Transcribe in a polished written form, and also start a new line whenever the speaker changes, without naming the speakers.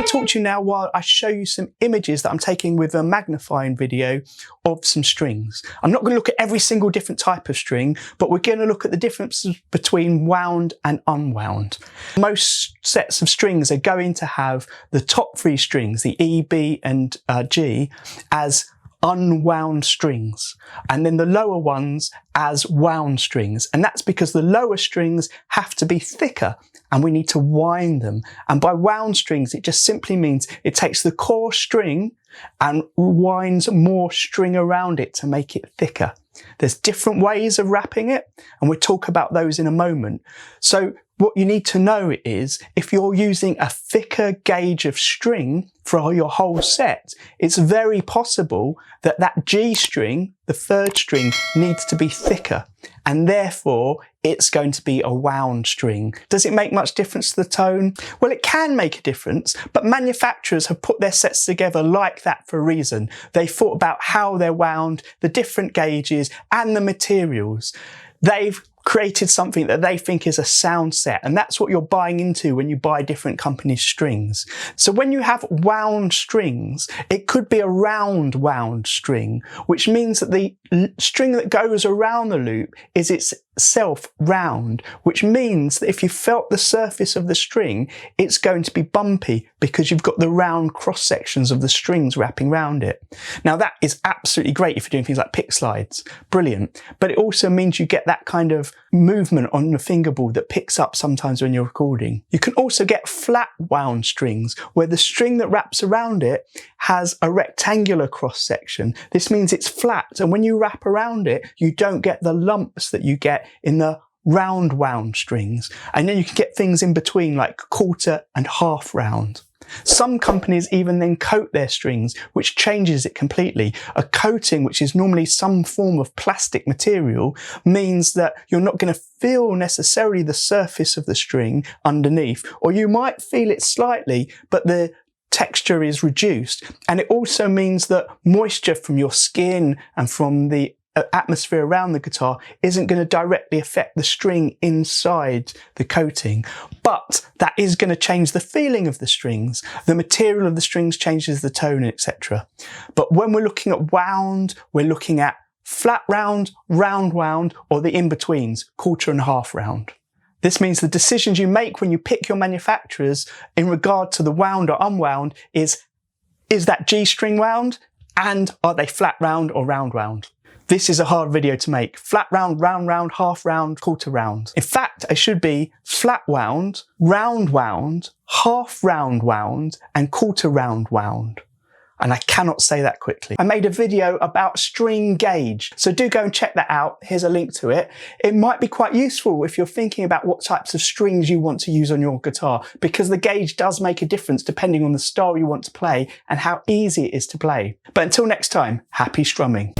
to talk to you now while I show you some images that I'm taking with a magnifying video of some strings. I'm not going to look at every single different type of string, but we're going to look at the differences between wound and unwound. Most sets of strings are going to have the top three strings, the E, B and G, as unwound strings, and then the lower ones as wound strings. And that's because the lower strings have to be thicker and we need to wind them. And by wound strings, it just simply means it takes the core string and winds more string around it to make it thicker. There's different ways of wrapping it, and we'll talk about those in a moment. So what you need to know is, if you're using a thicker gauge of string for your whole set, it's very possible that that G string, the third string, needs to be thicker, and therefore it's going to be a wound string. Does it make much difference to the tone? Well, it can make a difference, but manufacturers have put their sets together like that for a reason. They thought about how they're wound, the different gauges and the materials. They've created something that they think is a sound set, and that's what you're buying into when you buy different companies' strings. So when you have wound strings, it could be a round wound string, which means that the string that goes around the loop is itself round, which means that if you felt the surface of the string, it's going to be bumpy because you've got the round cross sections of the strings wrapping around it. Now that is absolutely great if you're doing things like pick slides, brilliant, but it also means you get that kind of movement on the fingerboard that picks up sometimes when you're recording. You can also get flat wound strings where the string that wraps around it has a rectangular cross section. This means it's flat, and when you wrap around it, you don't get the lumps that you get in the round wound strings. And then you can get things in between like quarter and half round. Some companies even then coat their strings, which changes it completely. A coating, which is normally some form of plastic material, means that you're not going to feel necessarily the surface of the string underneath, or you might feel it slightly, but the texture is reduced. And it also means that moisture from your skin and from the atmosphere around the guitar isn't going to directly affect the string inside the coating, but that is going to change the feeling of the strings. The material of the strings changes the tone, etc. But when we're looking at wound, we're looking at flat round, round wound, or the in-betweens, quarter and half round. This means the decisions you make when you pick your manufacturers in regard to the wound or unwound is that G string wound, and are they flat round or round wound? This is a hard video to make. Flat round, round round, half round, quarter round. In fact, it should be flat wound, half round wound, and quarter round wound. And I cannot say that quickly. I made a video about string gauge, so do go and check that out. Here's a link to it. It might be quite useful if you're thinking about what types of strings you want to use on your guitar, because the gauge does make a difference depending on the style you want to play and how easy it is to play. But until next time, happy strumming.